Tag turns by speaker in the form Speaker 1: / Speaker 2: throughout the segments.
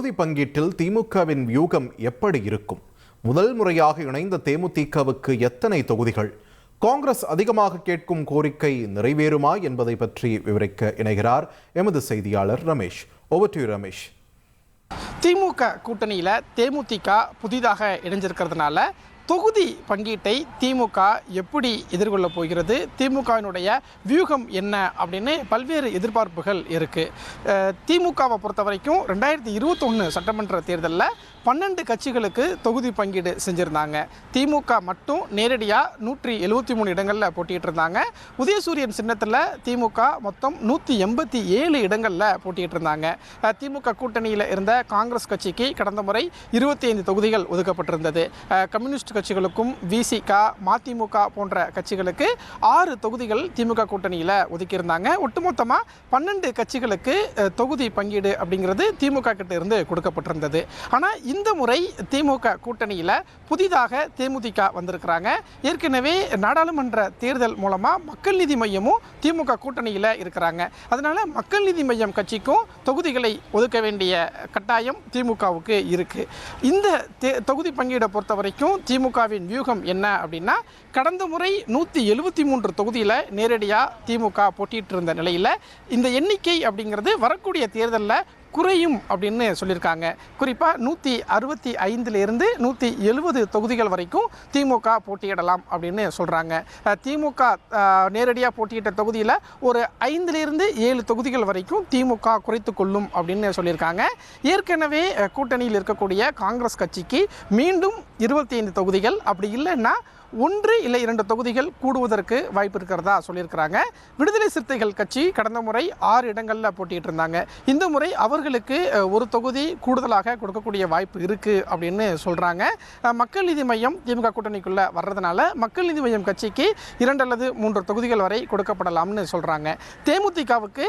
Speaker 1: தொகுதி பங்கீட்டில் திமுகவின் வியூகம் எப்படி இருக்கும்? முதல் முறையாக இணைந்த தேமுதிகவுக்கு எத்தனை தொகுதிகள்? காங்கிரஸ் அதிகமாக கேட்கும் கோரிக்கை நிறைவேறுமா என்பதை பற்றி விவரிக்க இணைகிறார் எமது செய்தியாளர் Ramesh. Over to you Ramesh.
Speaker 2: DMK கூட்டணியில் தேமுதிக புதிதாக இணைஞ்சிருக்கிறதுனால தொகுதி பங்கீட்டை திமுக எப்படி எதிர்கொள்ளப் போகிறது, திமுகவினுடைய வியூகம் என்ன அப்படின்னு பல்வேறு எதிர்பார்ப்புகள் இருக்குது. திமுகவை பொறுத்த வரைக்கும் 2021 சட்டமன்ற தேர்தலில் 12 கட்சிகளுக்கு தொகுதி பங்கீடு செஞ்சுருந்தாங்க. திமுக மட்டும் நேரடியாக 173 இடங்களில் போட்டிட்டு இருந்தாங்க. உதயசூரியன் சின்னத்தில் திமுக மொத்தம் 187 இடங்களில் போட்டிட்டு இருந்தாங்க. திமுக கூட்டணியில் இருந்த காங்கிரஸ் கட்சிக்கு கடந்த முறை 25 தொகுதிகள் ஒதுக்கப்பட்டிருந்தது. கம்யூனிஸ்ட் கட்சிகளுக்கும் விசிக, மதிமுக போன்ற கட்சிகளுக்கு 6 தொகுதிகள் திமுக கூட்டணியில் ஒதுக்கியிருந்தாங்க. ஒட்டுமொத்தமாக 12 கட்சிகளுக்கு தொகுதி பங்கீடு அப்படிங்கிறது திமுக கிட்ட இருந்து கொடுக்கப்பட்டிருந்தது. ஆனால் இந்த முறை திமுக கூட்டணியில் புதிதாக தேமுதிக வந்திருக்கிறாங்க. ஏற்கனவே நாடாளுமன்ற தேர்தல் மூலமாக மக்கள் நீதி மையமும் திமுக கூட்டணியில் இருக்கிறாங்க. அதனால மக்கள் நீதி மையம் கட்சிக்கும் தொகுதிகளை ஒதுக்க வேண்டிய கட்டாயம் திமுகவுக்கு இருக்கு. இந்த தொகுதி பங்கீடை பொறுத்த வரைக்கும் திமுகவின் வியூகம் என்ன அப்படின்னா, கடந்த முறை 173 தொகுதியில் நேரடியாக திமுக போட்டிட்டு இருந்த நிலையில் இந்த எண்ணிக்கை அப்படிங்கிறது வரக்கூடிய தேர்தலில் குறையும் அப்படின்னு சொல்லியிருக்காங்க. குறிப்பாக 165 170 தொகுதிகள் வரைக்கும் திமுக போட்டியிடலாம் அப்படின்னு சொல்கிறாங்க. திமுக நேரடியாக போட்டியிட்ட தொகுதியில் ஒரு 5 7 தொகுதிகள் வரைக்கும் திமுக குறைத்து கொள்ளும் அப்படின்னு சொல்லியிருக்காங்க. ஏற்கனவே கூட்டணியில் இருக்கக்கூடிய காங்கிரஸ் கட்சிக்கு மீண்டும் 25 தொகுதிகள், அப்படி இல்லைன்னா 1 இல்லை 2 தொகுதிகள் கூடுவதற்கு வாய்ப்பு இருக்கிறதா சொல்லியிருக்கிறாங்க. விடுதலை சிறுத்தைகள் கட்சி கடந்த முறை 6 இடங்களில் போட்டிட்டு இருந்தாங்க. இந்த முறை அவர்களுக்கு ஒரு தொகுதி கூடுதலாக கொடுக்கக்கூடிய வாய்ப்பு இருக்குது அப்படின்னு சொல்கிறாங்க. மக்கள் நீதி மையம் திமுக கூட்டணிக்குள்ளே வர்றதுனால மக்கள் நீதி மையம் கட்சிக்கு 2 அல்லது 3 தொகுதிகள் வரை கொடுக்கப்படலாம்னு சொல்கிறாங்க. தேமுதிகவுக்கு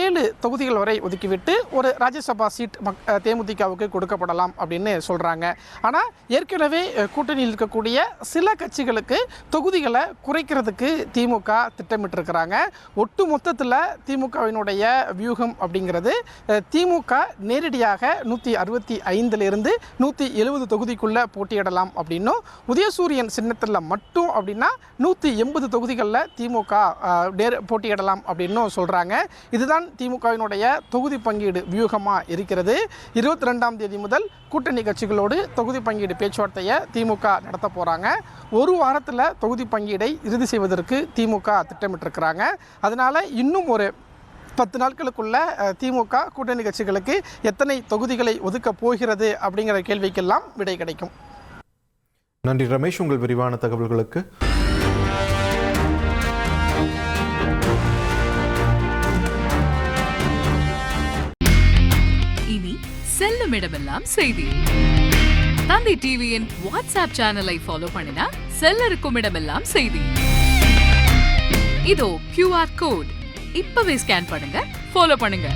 Speaker 2: 7 தொகுதிகள் வரை ஒதுக்கிவிட்டு ஒரு ராஜ்யசபா சீட் தேமுதிகவுக்கு கொடுக்கப்படலாம் அப்படின்னு சொல்கிறாங்க. ஆனால் ஏற்கனவே கூட்டணியில் இருக்கக்கூடிய சில கட்சிகளுக்கு தொகுதிகளை குறைக்கிறதுக்கு திமுக திட்டமிட்டிருக்கிறாங்க. ஒட்டு மொத்தத்தில் திமுகவினுடைய வியூகம் அப்படிங்கிறது திமுக நேரடியாக 165 170 தொகுதிக்குள்ளே போட்டியிடலாம் அப்படின்னும், உதயசூரியன் சின்னத்தில் மட்டும் அப்படின்னா 180 தொகுதிகளில் திமுக போட்டியிடலாம் அப்படின்னும் சொல்கிறாங்க. இதுதான் திமுகவினுடைய தொகுதி பங்கீடு வியூகமாக இருக்கிறது. 22ஆம் தேதி முதல் கூட்டணி கட்சிகளோடு தொகுதி பங்கீடு பேச்சுவார்த்தையை திமுக நடத்த போகிறாங்க. ஒரு வாரத்தில் தொகுதி பங்கீடை இறுதி செய்வதற்கு திமுக திட்டமிட்டிருக்கிறாங்க. அதனால் இன்னும் ஒரு 10 நாட்களுக்குள்ள திமுக கூட்டணி கட்சிகளுக்கு எத்தனை தொகுதிகளை ஒதுக்க போகிறது அப்படிங்கிற கேள்விக்கெல்லாம் விடை கிடைக்கும்.
Speaker 1: நன்றி ரமேஷ், உங்கள் விரிவான தகவல்களுக்கு.
Speaker 3: இனி செல்லும் இடமெல்லாம் செய்தி. தந்தி டிவியின் வாட்ஸ்அப் சேனலை ஃபாலோ பண்ணினா செல்ல இருக்கும் இடமெல்லாம் செய்தி. இதோ QR கோட் இப்பவே ஸ்கேன் பண்ணுங்க, ஃபாலோ பண்ணுங்க.